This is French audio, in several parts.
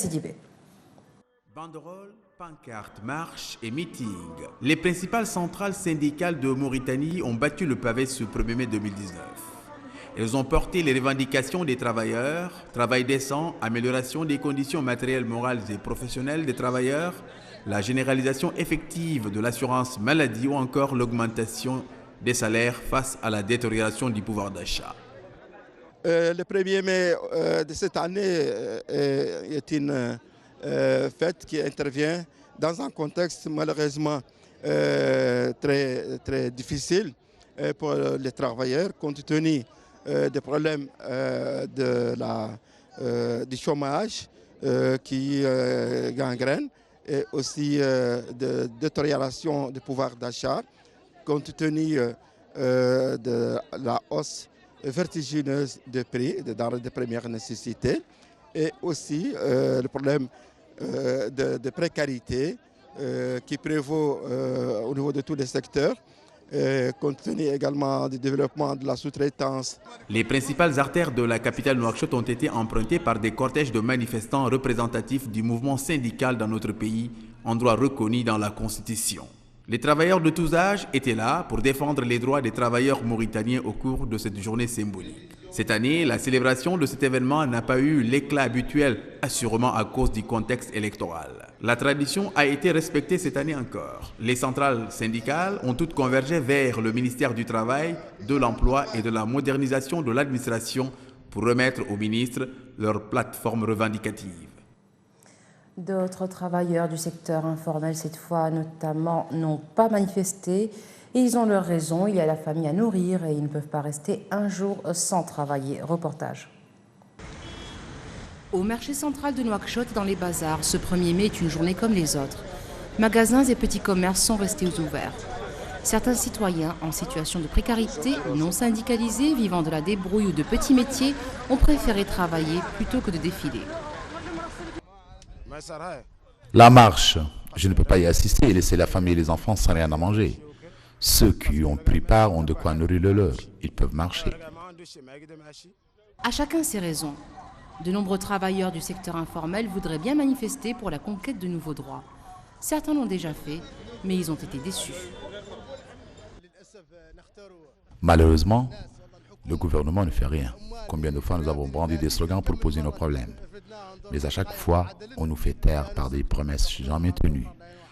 Sidibé. Banderoles, pancartes, marches et meetings. Les principales centrales syndicales de Mauritanie ont battu le pavé ce 1er mai 2019. Elles ont porté les revendications des travailleurs, travail décent, amélioration des conditions matérielles, morales et professionnelles des travailleurs, la généralisation effective de l'assurance maladie ou encore l'augmentation des salaires face à la détérioration du pouvoir d'achat. Le 1er mai de cette année est une fête qui intervient dans un contexte malheureusement très difficile pour les travailleurs, compte tenu des problèmes du chômage qui gangrène et aussi de détérioration du pouvoir d'achat, compte tenu de la hausse vertigineuse des prix des denrées de première nécessité et aussi le problème de précarité qui prévaut au niveau de tous les secteurs, compte tenu également du développement de la sous-traitance. Les principales artères de la capitale Nouakchott ont été empruntées par des cortèges de manifestants représentatifs du mouvement syndical dans notre pays, endroit reconnu dans la Constitution. Les travailleurs de tous âges étaient là pour défendre les droits des travailleurs mauritaniens au cours de cette journée symbolique. Cette année, la célébration de cet événement n'a pas eu l'éclat habituel, assurément à cause du contexte électoral. La tradition a été respectée cette année encore. Les centrales syndicales ont toutes convergé vers le ministère du Travail, de l'Emploi et de la modernisation de l'administration pour remettre aux ministres leur plateforme revendicative. D'autres travailleurs du secteur informel, cette fois notamment, n'ont pas manifesté. Et ils ont leur raison, il y a la famille à nourrir et ils ne peuvent pas rester un jour sans travailler. Reportage. Au marché central de Nouakchott, dans les bazars, ce 1er mai est une journée comme les autres. Magasins et petits commerces sont restés ouverts. Certains citoyens en situation de précarité, non syndicalisés, vivant de la débrouille ou de petits métiers, ont préféré travailler plutôt que de défiler. La marche, je ne peux pas y assister et laisser la famille et les enfants sans rien à manger. Ceux qui ont pris part ont de quoi nourrir le leur. Ils peuvent marcher. À chacun ses raisons. De nombreux travailleurs du secteur informel voudraient bien manifester pour la conquête de nouveaux droits. Certains l'ont déjà fait, mais ils ont été déçus. Malheureusement, le gouvernement ne fait rien. Combien de fois nous avons brandi des slogans pour poser nos problèmes. Mais à chaque fois, on nous fait taire par des promesses jamais tenues.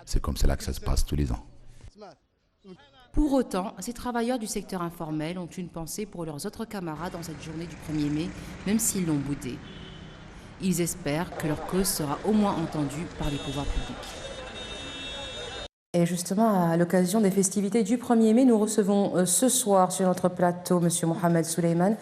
C'est comme cela que ça se passe tous les ans. Pour autant, ces travailleurs du secteur informel ont une pensée pour leurs autres camarades en cette journée du 1er mai, même s'ils l'ont boudé. Ils espèrent que leur cause sera au moins entendue par les pouvoirs publics. Et justement, à l'occasion des festivités du 1er mai, nous recevons ce soir sur notre plateau M. Mohamed Souleyman,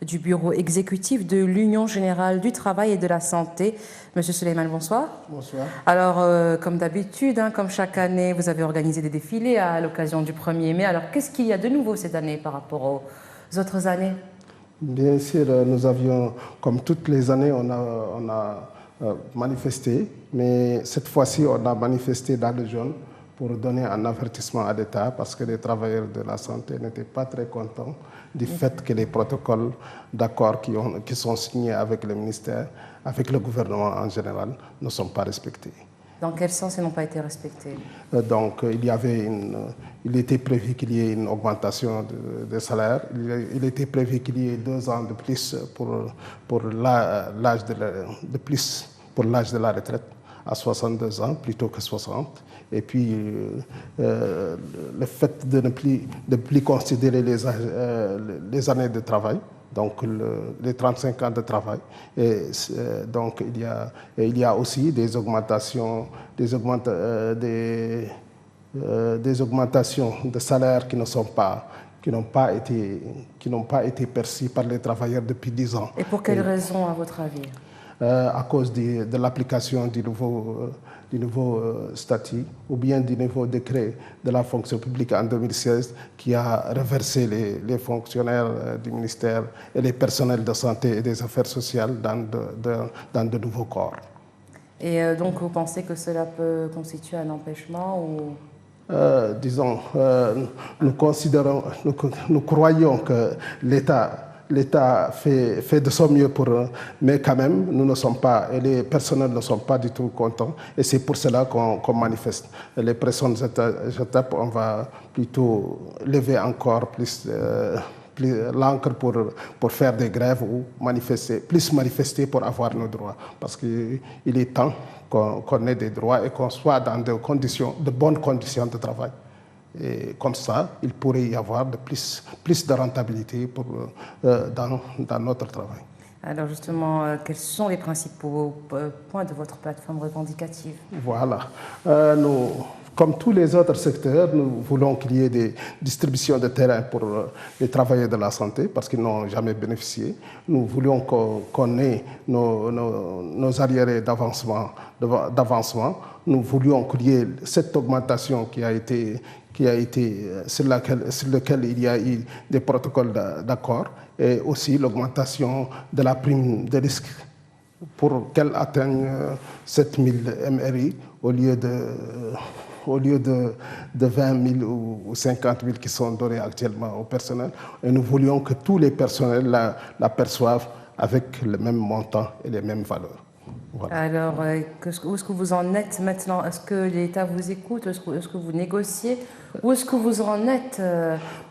du bureau exécutif de l'Union générale du travail et de la santé. Monsieur Souleyman, bonsoir. Bonsoir. Alors, comme d'habitude, comme chaque année, vous avez organisé des défilés à l'occasion du 1er mai. Alors, qu'est-ce qu'il y a de nouveau cette année par rapport aux autres années? Bien sûr, nous avions, comme toutes les années, on a manifesté, mais cette fois-ci, on a manifesté dans le jaune pour donner un avertissement à l'État parce que les travailleurs de la santé n'étaient pas très contents du fait que les protocoles d'accord qui sont signés avec le ministère, avec le gouvernement en général, ne sont pas respectés. Dans quel sens ils n'ont pas été respectés? Donc, il était prévu qu'il y ait une augmentation des salaires. Il était prévu qu'il y ait 2 ans de plus pour l'âge de la retraite à 62 ans plutôt que 60. Et puis, le fait de ne plus considérer les années de travail, donc les 35 ans de travail. Et donc, il y a aussi des augmentations de salaires qui n'ont pas été perçus par les travailleurs depuis 10 ans. Et pour quelles raisons, à votre avis? À cause de l'application du nouveau statut ou bien du nouveau décret de la fonction publique en 2016 qui a reversé les fonctionnaires du ministère et les personnels de santé et des affaires sociales dans de nouveaux corps. Et donc vous pensez que cela peut constituer un empêchement ou... Nous croyons que l'État l'État fait de son mieux pour eux, mais quand même, nous ne sommes pas, et les personnels ne sont pas du tout contents, et c'est pour cela qu'on manifeste. Les prochaines étapes, on va plutôt lever encore plus l'encre pour faire des grèves ou manifester pour avoir nos droits. Parce qu'il est temps qu'on ait des droits et qu'on soit dans de bonnes conditions de travail. Et comme ça, il pourrait y avoir plus de rentabilité dans notre travail. Alors justement, quels sont les principaux points de votre plateforme revendicative? Voilà. Comme tous les autres secteurs, nous voulons qu'il y ait des distributions de terrain pour les travailleurs de la santé parce qu'ils n'ont jamais bénéficié. Nous voulons qu'on ait nos arriérés d'avancement. Nous voulions qu'il y ait cette augmentation sur laquelle il y a eu des protocoles d'accord et aussi l'augmentation de la prime de risque pour qu'elle atteigne 7000 MRI au lieu de 20 000 ou 50 000 qui sont donnés actuellement au personnel. Et nous voulions que tous les personnels la perçoivent avec le même montant et les mêmes valeurs. Voilà. Alors, où est-ce que vous en êtes maintenant? Est-ce que l'État vous écoute? Est-ce que vous négociez? Où est-ce que vous en êtes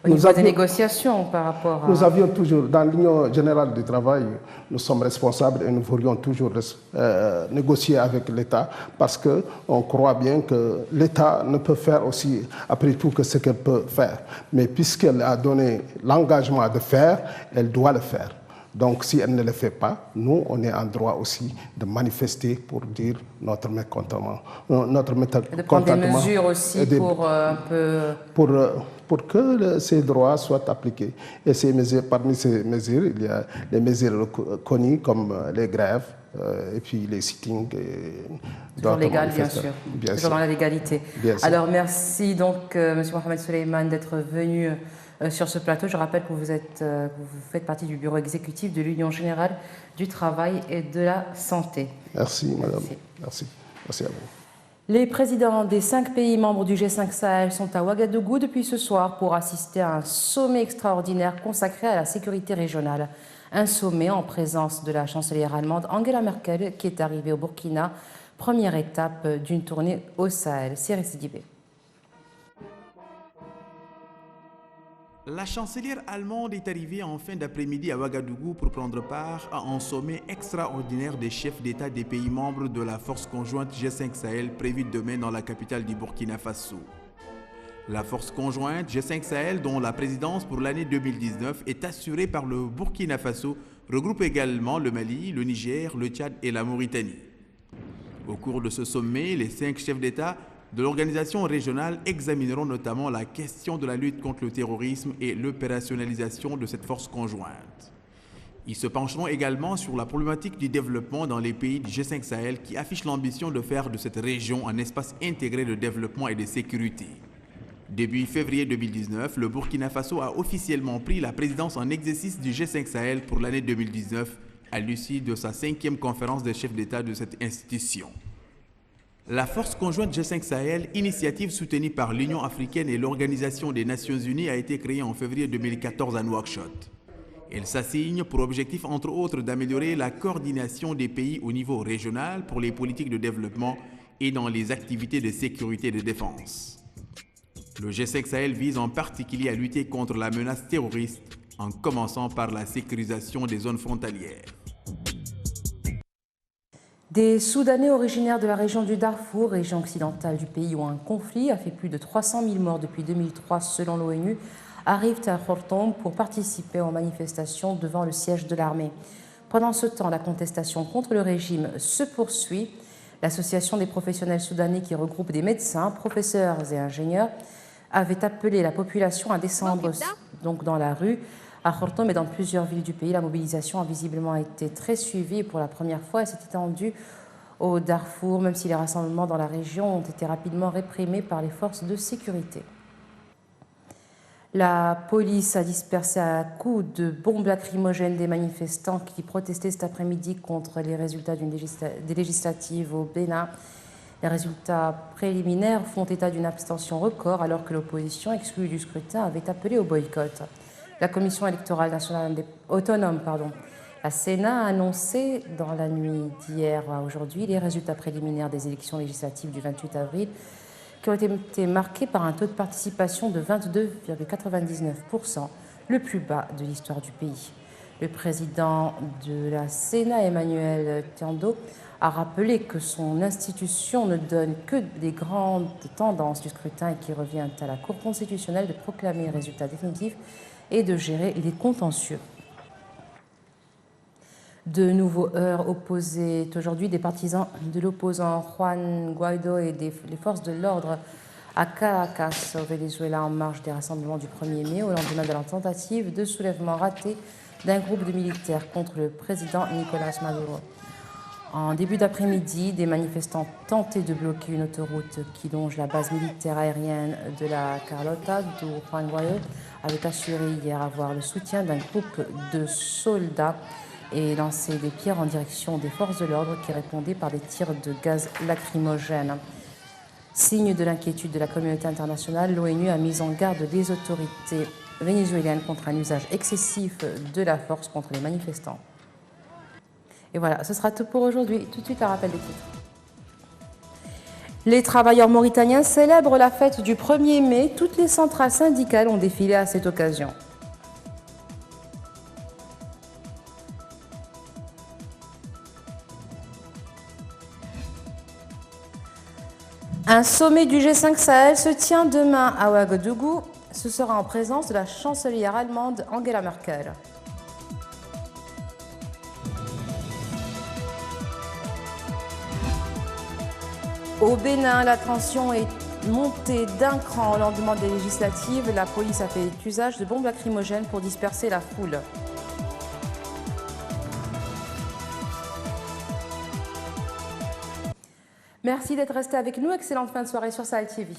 au niveau des négociations par rapport à... Nous avions toujours, dans l'Union générale du travail, nous sommes responsables et nous voulions toujours négocier avec l'État parce qu'on croit bien que l'État ne peut faire aussi, après tout, que ce qu'elle peut faire. Mais puisqu'elle a donné l'engagement de faire, elle doit le faire. Donc, si elle ne le fait pas, nous, on est en droit aussi de manifester pour dire notre mécontentement. De prendre des mesures aussi pour un peu... Pour que ces droits soient appliqués. Et parmi ces mesures, il y a les mesures connues comme les grèves et puis les sittings. Toujours légal, bien sûr. Toujours dans la légalité. Alors, merci donc, M. Mohamed Soleiman, d'être venu sur ce plateau. Je rappelle que vous faites partie du bureau exécutif de l'Union générale du travail et de la santé. Merci, madame. Merci. Merci à vous. Les présidents des 5 pays membres du G5 Sahel sont à Ouagadougou depuis ce soir pour assister à un sommet extraordinaire consacré à la sécurité régionale. Un sommet en présence de la chancelière allemande Angela Merkel qui est arrivée au Burkina, première étape d'une tournée au Sahel. Cyril Sidibé. La chancelière allemande est arrivée en fin d'après-midi à Ouagadougou pour prendre part à un sommet extraordinaire des chefs d'État des pays membres de la force conjointe G5 Sahel prévue demain dans la capitale du Burkina Faso. La force conjointe G5 Sahel, dont la présidence pour l'année 2019 est assurée par le Burkina Faso, regroupe également le Mali, le Niger, le Tchad et la Mauritanie. Au cours de ce sommet, les 5 chefs d'État de l'organisation régionale examineront notamment la question de la lutte contre le terrorisme et l'opérationnalisation de cette force conjointe. Ils se pencheront également sur la problématique du développement dans les pays du G5 Sahel qui affichent l'ambition de faire de cette région un espace intégré de développement et de sécurité. Début février 2019, le Burkina Faso a officiellement pris la présidence en exercice du G5 Sahel pour l'année 2019 à l'issue de sa 5e conférence des chefs d'État de cette institution. La force conjointe G5 Sahel, initiative soutenue par l'Union africaine et l'Organisation des Nations Unies, a été créée en février 2014 à Nouakchott. Elle s'assigne pour objectif, entre autres, d'améliorer la coordination des pays au niveau régional pour les politiques de développement et dans les activités de sécurité et de défense. Le G5 Sahel vise en particulier à lutter contre la menace terroriste en commençant par la sécurisation des zones frontalières. Des Soudanais originaires de la région du Darfour, région occidentale du pays où un conflit a fait plus de 300 000 morts depuis 2003 selon l'ONU, arrivent à Khartoum pour participer aux manifestations devant le siège de l'armée. Pendant ce temps, la contestation contre le régime se poursuit. L'association des professionnels soudanais qui regroupe des médecins, professeurs et ingénieurs avait appelé la population à descendre donc dans la rue. À Khartoum et dans plusieurs villes du pays, la mobilisation a visiblement été très suivie et pour la première fois, elle s'est étendue au Darfour, même si les rassemblements dans la région ont été rapidement réprimés par les forces de sécurité. La police a dispersé à coups de bombes lacrymogènes des manifestants qui protestaient cet après-midi contre les résultats des législatives au Bénin. Les résultats préliminaires font état d'une abstention record alors que l'opposition, exclue du scrutin, avait appelé au boycott. La Commission électorale nationale autonome, la CENA, a annoncé dans la nuit d'hier à aujourd'hui les résultats préliminaires des élections législatives du 28 avril qui ont été marqués par un taux de participation de 22,99%, le plus bas de l'histoire du pays. Le président de la CENA, Emmanuel Tiando, a rappelé que son institution ne donne que les grandes tendances du scrutin et qu'il revient à la Cour constitutionnelle de proclamer les résultats définitifs et de gérer les contentieux. De nouveaux heurts opposés aujourd'hui des partisans de l'opposant Juan Guaido et les forces de l'ordre à Caracas, au Venezuela, en marge des rassemblements du 1er mai, au lendemain de la tentative de soulèvement raté d'un groupe de militaires contre le président Nicolás Maduro. En début d'après-midi, des manifestants tentaient de bloquer une autoroute qui longe la base militaire aérienne de la Carlota, d'où Juan Guaido avait assuré hier avoir le soutien d'un groupe de soldats et lancé des pierres en direction des forces de l'ordre qui répondaient par des tirs de gaz lacrymogène. Signe de l'inquiétude de la communauté internationale, l'ONU a mis en garde les autorités vénézuéliennes contre un usage excessif de la force contre les manifestants. Et voilà, ce sera tout pour aujourd'hui. Tout de suite, un rappel des titres. Les travailleurs mauritaniens célèbrent la fête du 1er mai. Toutes les centrales syndicales ont défilé à cette occasion. Un sommet du G5 Sahel se tient demain à Ouagadougou. Ce sera en présence de la chancelière allemande Angela Merkel. Au Bénin, la tension est montée d'un cran au lendemain des législatives. La police a fait usage de bombes lacrymogènes pour disperser la foule. Merci d'être resté avec nous. Excellente fin de soirée sur Sahel TV.